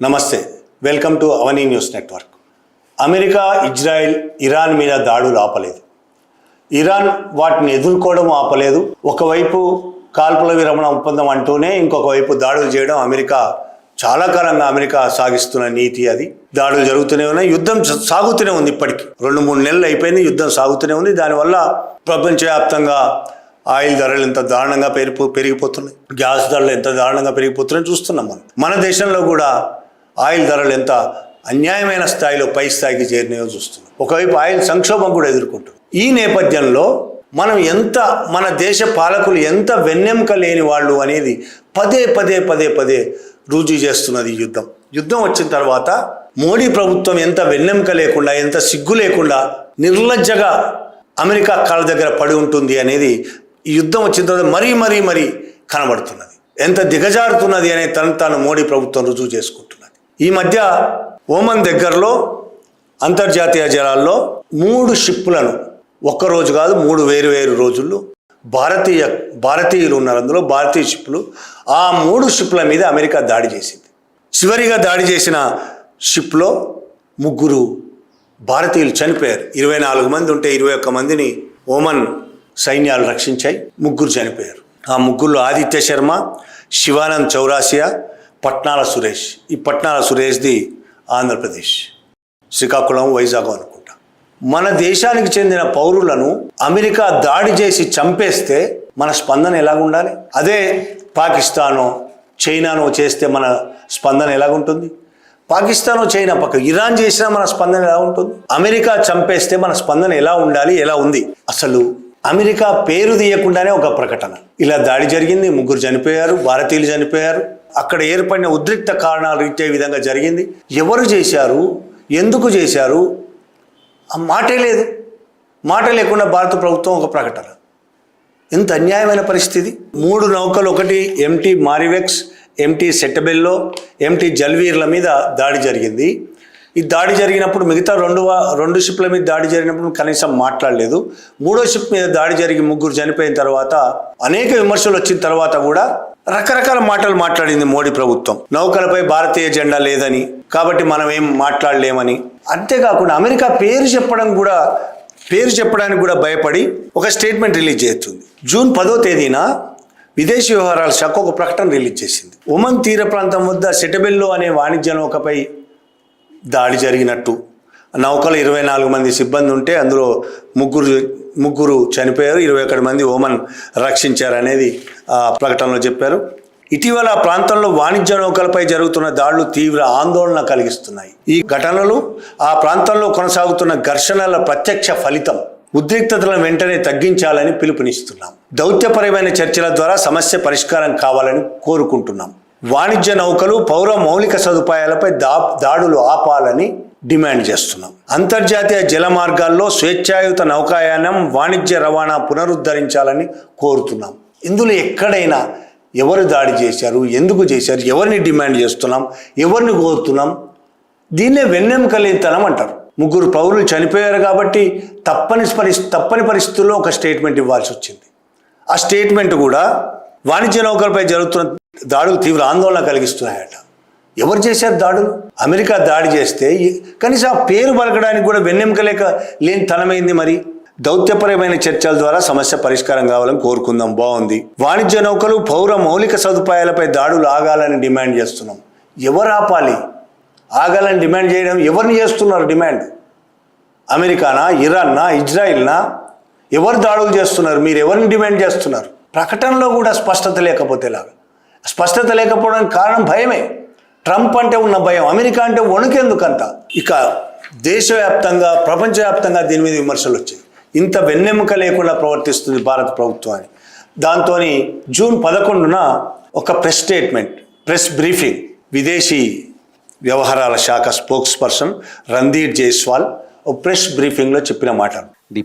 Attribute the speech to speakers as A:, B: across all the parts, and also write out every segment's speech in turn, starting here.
A: నమస్తే, welcome to Avani news network. America, Israel, Iran మీద దాడులు ఆపలేదు. ఇరాన్ వాటిని ఎదుర్కోవడం ఆపలేదు. ఒకవైపు కాల్పుల విరమణ ఒప్పందం అంటూనే ఇంకొక వైపు దాడులు చేయడం చాలా కాలంగా అమెరికా సాగిస్తున్న నీతి అది. దాడులు జరుగుతూనే ఉన్నాయి, యుద్ధం సాగుతూనే ఉంది. ఇప్పటికీ 2-3 నెలలు అయిపోయింది, యుద్ధం సాగుతూనే ఉంది. దానివల్ల ప్రపంచవ్యాప్తంగా ఆయిల్ ధరలు ఎంత దారుణంగా పెరిగిపోతున్నాయి, గ్యాస్ ధరలు ఎంత దారుణంగా పెరిగిపోతున్నాయి చూస్తున్నాం. మన దేశంలో కూడా ఆయిల్ ధరలు ఎంత అన్యాయమైన స్థాయిలో పై స్థాయికి చేరినాయో చూస్తున్నాం. ఒకవైపు ఆయిల్ సంక్షోభం కూడా ఎదుర్కొంటుంది. ఈ నేపథ్యంలో మన దేశ పాలకులు ఎంత వెన్నెముక లేని వాళ్ళు అనేది పదే రుజువు చేస్తున్నది యుద్ధం వచ్చిన తర్వాత మోడీ ప్రభుత్వం ఎంత వెన్నెముక లేకుండా, ఎంత సిగ్గు లేకుండా నిర్లజ్జగా అమెరికా కాళ్ళ దగ్గర పడి ఉంటుంది అనేది ఈ యుద్ధం వచ్చిన తర్వాత మరీ కనబడుతున్నది. ఎంత దిగజారుతున్నది అనే తాను మోడీ ప్రభుత్వం రుజువు చేసుకుంటున్నది. ఈ మధ్య ఓమన్ దగ్గరలో అంతర్జాతీయ జలాల్లో 3 షిప్పులను ఒక్కరోజు కాదు 3 వేరు రోజుల్లో భారతీయులు ఉన్నారు. అందులో భారతీయ షిప్పులు, ఆ 3 షిప్పుల మీద అమెరికా దాడి చేసింది. చివరిగా దాడి చేసిన షిప్లో 3 భారతీయులు చనిపోయారు. 24 మంది ఉంటే 21 మందిని ఓమన్ సైన్యాలు రక్షించాయి. 3 చనిపోయారు. ఆ 3లో ఆదిత్య శర్మ, శివానంద్ చౌరాసియా, పట్నాల సురేష్. ఈ పట్నాల సురేష్ది ఆంధ్రప్రదేశ్, శ్రీకాకుళం, వైజాగ్ అనుకుంటా. మన దేశానికి చెందిన పౌరులను అమెరికా దాడి చేసి చంపేస్తే మన స్పందన ఎలాగ ఉండాలి? అదే పాకిస్తానో చైనానో చేస్తే మన స్పందన ఎలాగుంటుంది? పాకిస్తానో చైనా పక్క ఇరాన్ చేసినా మన స్పందన ఎలా ఉంటుంది? అమెరికా చంపేస్తే మన స్పందన ఎలా ఉండాలి, ఎలా ఉంది? అసలు అమెరికా పేరు తీయకుండానే ఒక ప్రకటన, ఇలా దాడి జరిగింది, 3 చనిపోయారు, భారతీయులు చనిపోయారు, అక్కడ ఏర్పడిన ఉద్రిక్త కారణాలు ఇచ్చే విధంగా జరిగింది, ఎవరు చేశారు, ఎందుకు చేశారు, ఆ మాటే లేదు. మాట లేకుండా భారత ప్రభుత్వం ఒక ప్రకటన. ఎంత అన్యాయమైన పరిస్థితి. 3 నౌకలు, ఒకటి ఎంటీ మారివెక్స్, ఎంటీ సెట్టబెల్లో, ఎంటీ జల్వీర్ల మీద దాడి జరిగింది. ఈ దాడి జరిగినప్పుడు మిగతా 2 షిప్ల మీద దాడి జరిగినప్పుడు కనీసం మాట్లాడలేదు. 3వ షిప్ మీద దాడి జరిగి 3 చనిపోయిన తర్వాత అనేక విమర్శలు వచ్చిన తర్వాత కూడా రకరకాల మాటలు మాట్లాడింది మోడీ ప్రభుత్వం. నౌకలపై భారతీయ జెండా లేదని, కాబట్టి మనం ఏం మాట్లాడలేమని. అంతేకాకుండా అమెరికా పేరు చెప్పడానికి కూడా భయపడి ఒక స్టేట్మెంట్ రిలీజ్ చేస్తుంది. జూన్ 10వ తేదీన విదేశీ వ్యవహారాల శాఖ ఒక ప్రకటన రిలీజ్ చేసింది. ఒమన్ తీర ప్రాంతం వద్ద సెటబెల్లో అనే వాణిజ్య నౌకపై దాడి జరిగినట్టు, నౌకలో 24 మంది సిబ్బంది ఉంటే అందులో 3 చనిపోయారు, 21 మంది ఓమన్ రక్షించారనేది ఆ ప్రకటనలో చెప్పారు. ఇటీవల ఆ ప్రాంతంలో వాణిజ్య నౌకలపై జరుగుతున్న దాడులు తీవ్ర ఆందోళన కలిగిస్తున్నాయి. ఈ ఘటనలు ఆ ప్రాంతంలో కొనసాగుతున్న ఘర్షణల ప్రత్యక్ష ఫలితం. ఉద్రిక్తతలను వెంటనే తగ్గించాలని పిలుపునిస్తున్నాం. దౌత్యపరమైన చర్చల ద్వారా సమస్య పరిష్కారం కావాలని కోరుకుంటున్నాం. వాణిజ్య నౌకలు, పౌర మౌలిక సదుపాయాలపై దాడులు ఆపాలని డిమాండ్ చేస్తున్నాం. అంతర్జాతీయ జల మార్గాల్లో స్వేచ్ఛాయుత నౌకాయానం, వాణిజ్య రవాణా పునరుద్ధరించాలని కోరుతున్నాం. ఇందులో ఎక్కడైనా ఎవరు దాడి చేశారు, ఎందుకు చేశారు, ఎవరిని డిమాండ్ చేస్తున్నాం, ఎవరిని కోరుతున్నాం? దీన్నే వెన్నెముకలేనితనం అంటారు. 3 పౌరులు చనిపోయారు కాబట్టి తప్పని పరిస్థితుల్లో ఒక స్టేట్మెంట్ ఇవ్వాల్సి వచ్చింది. ఆ స్టేట్మెంట్ కూడా వాణిజ్య నౌకలపై జరుగుతున్న దాడులు తీవ్ర ఆందోళన కలిగిస్తున్నాయట. ఎవరు చేశారు దాడులు? అమెరికా దాడి చేస్తే కనీసం ఆ పేరు పలకడానికి కూడా వెన్నెముక లేని తనమైంది. మరి దౌత్యపరమైన చర్చల ద్వారా సమస్య పరిష్కారం కావాలని కోరుకుందాం, బాగుంది. వాణిజ్య నౌకలు, పౌర మౌలిక సదుపాయాలపై దాడులు ఆగాలని డిమాండ్ చేస్తున్నాం. ఎవరు ఆపాలి? ఆగాలని డిమాండ్ చేయడం ఎవరిని చేస్తున్నారు డిమాండ్? అమెరికానా, ఇరాన్నా, ఇజ్రాయిల్నా? ఎవరు దాడులు చేస్తున్నారు? మీరు ఎవరిని డిమాండ్ చేస్తున్నారు? ప్రకటనలో కూడా స్పష్టత లేకపోవడానికి కారణం భయమే. ట్రంప్ అంటే ఉన్న భయం, అమెరికా అంటే వణుకెందుకంత? ఇక దేశవ్యాప్తంగా, ప్రపంచవ్యాప్తంగా దీని మీద విమర్శలు వచ్చాయి. ఇంత వెన్నెముక లేకుండా ప్రవర్తిస్తుంది భారత ప్రభుత్వం అని. దాంతో జూన్ 11న ఒక ప్రెస్ బ్రీఫింగ్ విదేశీ వ్యవహారాల శాఖ స్పోక్స్ పర్సన్ రణ్ధీర్ జైస్వాల్ ఒక ప్రెస్ బ్రీఫింగ్లో చెప్పిన మాట.
B: The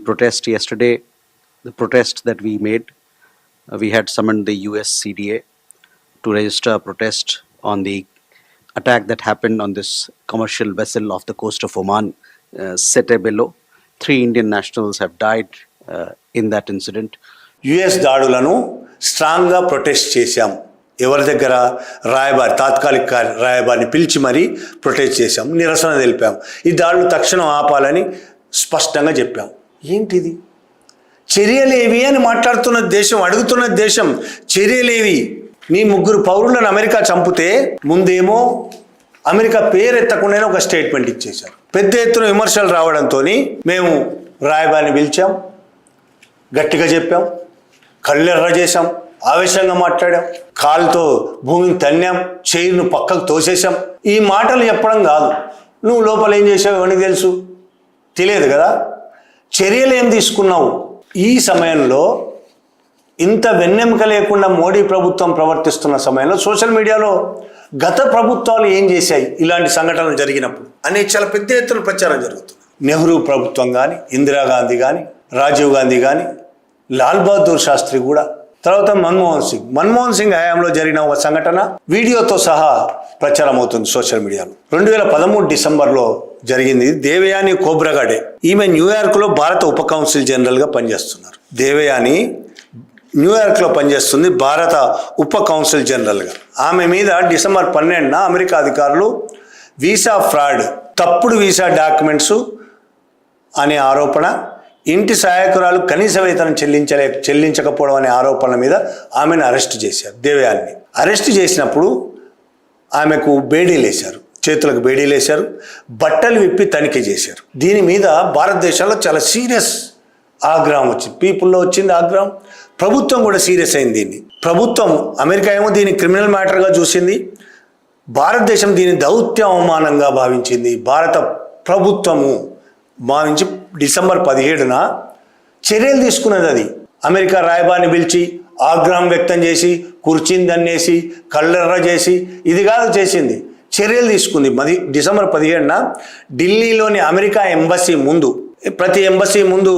B: protest that we made, we had summoned the US CDA to register a protest on the attack that happened on this commercial vessel off the coast of Oman, Setebello. 3 Indian nationals have died in that incident.
A: US దాడులను స్ట్రాంగ్గా protest చేశాం. ఎవరి దగ్గర? రాయబారి, తాత్కాలిక రాయబారిని పిలిచి మరీ protest చేశాం, నిరసన తెలిపాం. ఈ దాడులు తక్షణం ఆపాలని స్పష్టంగా చెప్పాం. ఏంటిది? చర్యలేవి అని మాట్లాడుతున్న దేశం, అడుగుతున్న దేశం చర్యలేవి. మీ 3 పౌరులను అమెరికా చంపితే ముందేమో అమెరికా పేరెత్తకుండానే ఒక స్టేట్మెంట్ ఇచ్చేశారు. పెద్ద ఎత్తున విమర్శలు రావడంతో మేము రాయబారిని పిలిచాం, గట్టిగా చెప్పాం, కళ్ళెర్ర చేశాం, ఆవేశంగా మాట్లాడాం, కాలుతో భూమిని తన్నాం, చైర్ను పక్కకు తోసేశాం. ఈ మాటలు చెప్పడం కాదు. నువ్వు లోపల ఏం చేసావు ఎవరికి తెలుసు? తెలియదు కదా. చర్యలు ఏం తీసుకున్నావు? ఈ సమయంలో ఇంత వెన్నెముక లేకుండా మోడీ ప్రభుత్వం ప్రవర్తిస్తున్న సమయంలో సోషల్ మీడియాలో గత ప్రభుత్వాలు ఏం చేశాయి ఇలాంటి సంఘటనలు జరిగినప్పుడు అనేది చాలా పెద్ద ఎత్తున ప్రచారం జరుగుతుంది. నెహ్రూ ప్రభుత్వం కానీ, ఇందిరాగాంధీ కానీ, రాజీవ్ గాంధీ కానీ, లాల్ బహదూర్ శాస్త్రి కూడా, తర్వాత మన్మోహన్ సింగ్ హయాంలో జరిగిన ఒక సంఘటన వీడియోతో సహా ప్రచారం అవుతుంది సోషల్ మీడియాలో. 2013 డిసెంబర్లో జరిగింది. దేవయాని కోబ్రగాడే, ఈమె న్యూయార్క్లో భారత ఉప కౌన్సిల్ జనరల్గా పనిచేస్తున్నారు. దేవయాని న్యూయార్క్లో పనిచేస్తుంది భారత ఉప కౌన్సిల్ జనరల్గా. ఆమె మీద డిసెంబర్ 12న అమెరికా అధికారులు వీసా ఫ్రాడ్, తప్పుడు వీసా డాక్యుమెంట్స్ అనే ఆరోపణ, ఇంటి సహాయకురాలు కనీస వేతనం చెల్లించకపోవడం అనే ఆరోపణల మీద ఆమెను అరెస్ట్ చేశారు. దేవయాన్ని అరెస్ట్ చేసినప్పుడు ఆమెకు బేడీలు వేశారు, చేతులకు బేడీలు వేశారు, బట్టలు విప్పి తనిఖీ చేశారు. దీని మీద భారతదేశంలో చాలా సీరియస్ ఆగ్రహం వచ్చింది, పీపుల్లో వచ్చింది ఆగ్రహం. ప్రభుత్వం కూడా సీరియస్ అయింది దీన్ని. ప్రభుత్వం, అమెరికా ఏమో దీన్ని క్రిమినల్ మ్యాటర్గా చూసింది, భారతదేశం దీన్ని దౌత్య అవమానంగా భావించింది. భారత ప్రభుత్వము భావించి డిసెంబర్ 17న చర్యలు తీసుకున్నది. అది అమెరికా రాయబారిని పిలిచి ఆగ్రహం వ్యక్తం చేసి, కుర్చీని దన్నేసి, కళ్ళెర్ర చేసి, ఇది కాదు చేసింది, చర్యలు తీసుకుంది. డిసెంబర్ 17న ఢిల్లీలోని అమెరికా ఎంబసీ ముందు, ప్రతి ఎంబసీ ముందు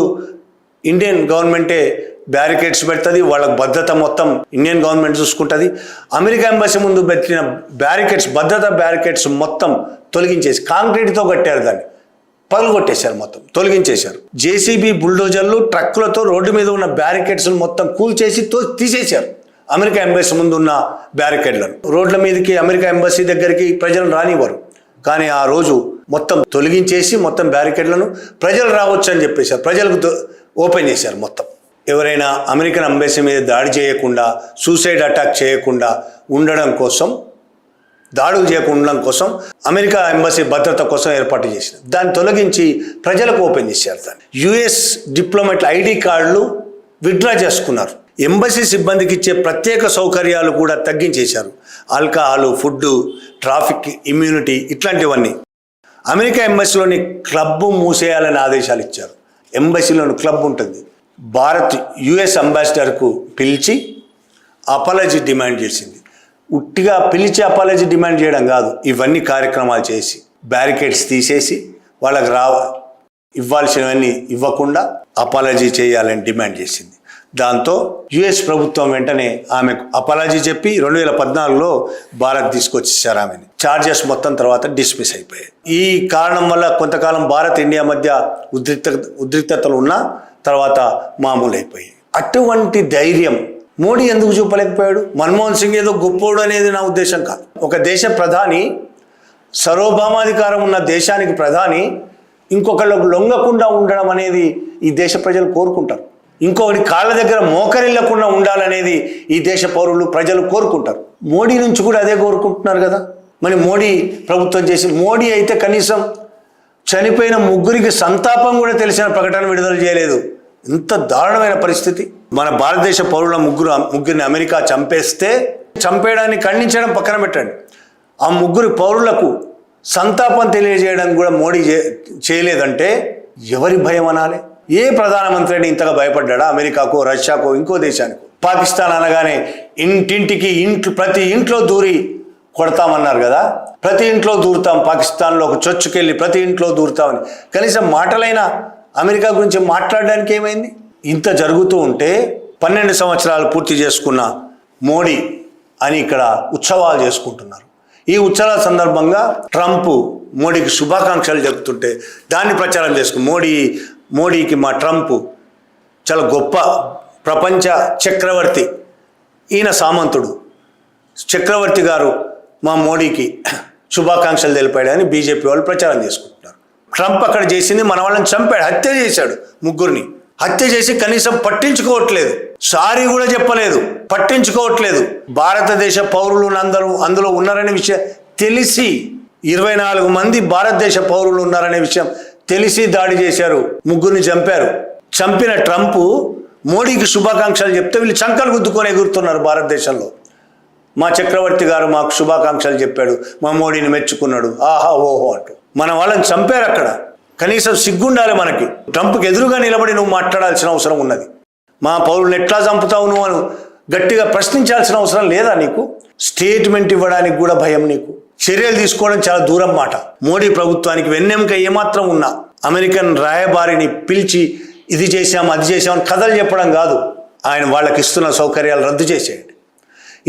A: ఇండియన్ గవర్నమెంటే బ్యారికేడ్స్ పెడుతుంది, వాళ్ళకి భద్రత మొత్తం ఇండియన్ గవర్నమెంట్ చూసుకుంటుంది. అమెరికా ఎంబసీ ముందు పెట్టిన బ్యారికేడ్స్, భద్రతా బ్యారికేడ్స్ మొత్తం తొలగించేసి కాంక్రీట్తో కట్టారు, దాన్ని పగలగొట్టేశారు, మొత్తం తొలగించేశారు. జేసీబీ బుల్డోజర్లు ట్రక్కులతో రోడ్డు మీద ఉన్న బ్యారికేడ్స్ మొత్తం కూల్చేసి తీసేశారు. అమెరికా ఎంబసీ ముందు ఉన్న బ్యారికేడ్లను రోడ్ల మీదకి, అమెరికా ఎంబసీ దగ్గరికి ప్రజలు రానివ్వరు. కానీ ఆ రోజు మొత్తం తొలగించేసి మొత్తం బ్యారికేడ్లను ప్రజలు రావచ్చు అని చెప్పేశారు, ప్రజలకు ఓపెన్ చేశారు మొత్తం. ఎవరైనా అమెరికన్ ఎంబసీ మీద దాడి చేయకుండా, సూసైడ్ అటాక్ చేయకుండా ఉండడం కోసం, దాడులు చేయకుండా ఉండడం కోసం అమెరికా ఎంబసీ భద్రత కోసం ఏర్పాటు చేశారు. దాన్ని తొలగించి ప్రజలకు ఓపెన్ చేశారు. దాన్ని యుఎస్ డిప్లొమాట్ల ఐడి కార్డులు విత్డ్రా చేసుకున్నారు. ఎంబసీ సిబ్బందికి ఇచ్చే ప్రత్యేక సౌకర్యాలు కూడా తగ్గించేశారు. ఆల్కహాల్, ఫుడ్, ట్రాఫిక్ ఇమ్యూనిటీ ఇట్లాంటివన్నీ. అమెరికా ఎంబసీలోని క్లబ్ మూసేయాలని ఆదేశాలు ఇచ్చారు. ఎంబసీలోని క్లబ్ ఉంటుంది. భారత్ యుఎస్ అంబాసిడర్కు పిలిచి అపాలజీ డిమాండ్ చేసింది. ఉట్టిగా పిలిచి అపాలజీ డిమాండ్ చేయడం కాదు, ఇవన్నీ కార్యక్రమాలు చేసి బ్యారికేడ్స్ తీసేసి వాళ్ళకి ఇవ్వాల్సినవన్నీ ఇవ్వకుండా అపాలజీ చేయాలని డిమాండ్ చేసింది. దాంతో యుఎస్ ప్రభుత్వం వెంటనే ఆమెకు అపాలజీ చెప్పి 2014లో భారత్ తీసుకొచ్చేసారు ఆమెని. ఛార్జెస్ మొత్తం తర్వాత డిస్మిస్ అయిపోయాయి. ఈ కారణం వల్ల కొంతకాలం భారత్ ఇండియా మధ్య ఉద్రిక్తతలు ఉన్నా తర్వాత మామూలు అయిపోయాయి. అటువంటి ధైర్యం మోడీ ఎందుకు చూపలేకపోయాడు? మన్మోహన్ సింగ్ ఏదో గొప్పోడు అనేది నా ఉద్దేశం కాదు. ఒక దేశ ప్రధాని, సార్వభౌమాధికారం ఉన్న దేశానికి ప్రధాని ఇంకొకళ్ళకు లొంగకుండా ఉండడం అనేది ఈ దేశ ప్రజలు కోరుకుంటారు. ఇంకొకటి కాళ్ళ దగ్గర మోకరిల్లకుండా ఉండాలనేది ఈ దేశ పౌరులు, ప్రజలు కోరుకుంటారు. మోడీ నుంచి కూడా అదే కోరుకుంటున్నారు కదా. మరి మోడీ ప్రభుత్వం మోడీ అయితే కనీసం చనిపోయిన 3 సంతాపం కూడా తెలిసిన ప్రకటన విడుదల చేయలేదు. ఇంత దారుణమైన పరిస్థితి. మన భారతదేశ పౌరుల ముగ్గురిని అమెరికా చంపేయడాన్ని ఖండించడం పక్కన పెట్టండి, ఆ 3 పౌరులకు సంతాపం తెలియజేయడం కూడా మోడీ చేయలేదంటే ఎవరి భయం అనాలి? ఏ ప్రధానమంత్రిని ఇంతగా భయపడ్డా? అమెరికాకో, రష్యాకో, ఇంకో దేశానికో? పాకిస్తాన్ అనగానే ఇంటింటికి ప్రతి ఇంట్లో దూరి కొడతామన్నారు కదా. ప్రతి ఇంట్లో దూరుతాం, పాకిస్తాన్లో ఒక చొచ్చుకెళ్ళి ప్రతి ఇంట్లో దూరుతామని కనీసం మాటలైనా అమెరికా గురించి మాట్లాడడానికి ఏమైంది? ఇంత జరుగుతూ ఉంటే 12 సంవత్సరాలు పూర్తి చేసుకున్న మోడీ అని ఇక్కడ ఉత్సవాలు చేసుకుంటున్నారు. ఈ ఉత్సవాల సందర్భంగా ట్రంప్ మోడీకి శుభాకాంక్షలు చెబుతుంటే దాన్ని ప్రచారం చేసుకుని మోడీకి మా ట్రంప్ చాలా గొప్ప ప్రపంచ చక్రవర్తి, ఈయన సామంతుడు, చక్రవర్తి గారు మా మోడీకి శుభాకాంక్షలు తెలిపాడని బీజేపీ వాళ్ళు ప్రచారం చేసుకుంటున్నారు. ట్రంప్ అక్కడ చేసింది మన వాళ్ళని చంపాడు, హత్య చేశాడు, ముగ్గురిని హత్య చేసి కనీసం పట్టించుకోవట్లేదు, సారీ కూడా చెప్పలేదు, పట్టించుకోవట్లేదు. భారతదేశ పౌరులు అందులో ఉన్నారనే విషయం తెలిసి 24 మంది భారతదేశ పౌరులు ఉన్నారనే విషయం తెలిసి దాడి చేశారు, ముగ్గురిని చంపారు. చంపిన ట్రంప్ మోడీకి శుభాకాంక్షలు చెప్తే వీళ్ళు చంకలు గుద్దుకొని ఎగురుతున్నారు భారతదేశంలో. మా చక్రవర్తి గారు మాకు శుభాకాంక్షలు చెప్పాడు, మా మోడీని మెచ్చుకున్నాడు, ఆహా ఓహో అంటూ. మన వాళ్ళని చంపారు అక్కడ. కనీసం సిగ్గుండాలి మనకి. ట్రంప్కి ఎదురుగా నిలబడి నువ్వు మాట్లాడాల్సిన అవసరం ఉన్నది. మా పౌరులను ఎట్లా చంపుతావు నువ్వు అని గట్టిగా ప్రశ్నించాల్సిన అవసరం లేదా నీకు? స్టేట్మెంట్ ఇవ్వడానికి కూడా భయం నీకు. చర్యలు తీసుకోవడం చాలా దూరం మాట. మోడీ ప్రభుత్వానికి వెన్నెముక ఏమాత్రం ఉన్నా అమెరికన్ రాయబారిని పిలిచి ఇది చేశాం అది చేశామని కథలు చెప్పడం కాదు, ఆయన వాళ్ళకి ఇస్తున్న సౌకర్యాలు రద్దు చేసేయండి.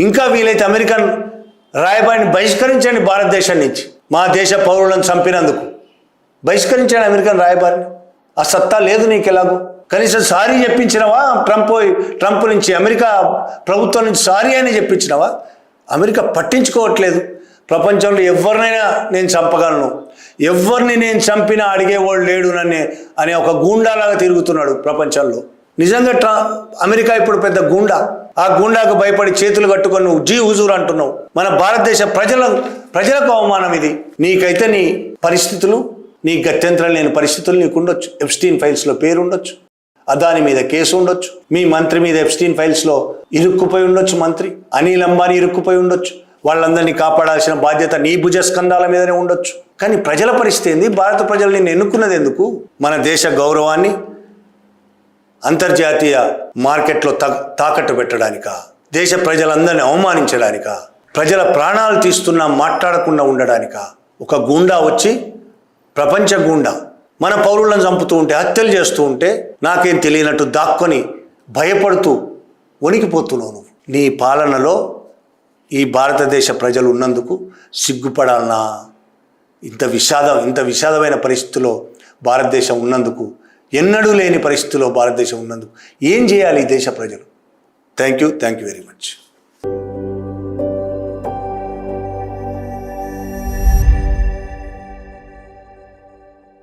A: ఇంకా వీలైతే అమెరికన్ రాయబారిని బహిష్కరించండి భారతదేశం నుంచి. మా దేశ పౌరులను చంపినందుకు బహిష్కరించాడు అమెరికన్ రాయబారిని. ఆ సత్తా లేదు నీకు ఎలాగో. కనీసం సారీ చెప్పించినవా? ట్రంప్ నుంచి, అమెరికా ప్రభుత్వం నుంచి సారీ అని చెప్పించినవా? అమెరికా పట్టించుకోవట్లేదు. ప్రపంచంలో ఎవరినైనా నేను చంపగలను, ఎవరిని నేను చంపినా అడిగేవాడు లేడు నన్ను అనే ఒక గూండాలాగా తిరుగుతున్నాడు ప్రపంచంలో. నిజంగా అమెరికా ఇప్పుడు పెద్ద గూండా. ఆ గూండాకు భయపడి చేతులు కట్టుకొని నువ్వు జీ హుజూర్ అంటున్నావు. మన భారతదేశ ప్రజలకు అవమానం ఇది. నీకైతే నీ పరిస్థితులు, నీ గత్యంతరం లేని పరిస్థితులు నీకు ఉండొచ్చు. ఎప్స్టీన్ ఫైల్స్లో పేరు ఉండొచ్చు, అదాని మీద కేసు ఉండొచ్చు, మీ మంత్రి మీద ఎప్స్టీన్ ఫైల్స్లో ఇరుక్కుపోయి ఉండొచ్చు, మంత్రి అనిల్ అంబానీ ఇరుక్కుపోయి ఉండొచ్చు. వాళ్ళందరినీ కాపాడాల్సిన బాధ్యత నీ భుజస్కంధాల మీదనే ఉండొచ్చు. కానీ ప్రజల పరిస్థితి ఏంది? భారత ప్రజలు నిన్ను ఎన్నుకున్నది ఎందుకు? మన దేశ గౌరవాన్ని అంతర్జాతీయ మార్కెట్లో తాకట్టు పెట్టడానికా? దేశ ప్రజలందరినీ అవమానించడానికా? ప్రజల ప్రాణాలు తీస్తున్నా మాట్లాడకుండా ఉండడానికా? ఒక గూండా వచ్చి, ప్రపంచ గూండా మన పౌరులను చంపుతూ ఉంటే, హత్యలు చేస్తూ ఉంటే నాకేం తెలియనట్టు దాక్కొని భయపడుతూ వణికిపోతున్నావు నువ్వు. నీ పాలనలో ఈ భారతదేశ ప్రజలు ఉన్నందుకు సిగ్గుపడాలన్నా? ఇంత విషాదమైన పరిస్థితిలో భారతదేశం ఉన్నందుకు, ఎన్నడూ లేని పరిస్థితిలో భారతదేశం ఉన్నందుకు ఏం చేయాలి ఈ దేశ ప్రజలు? Thank you very much.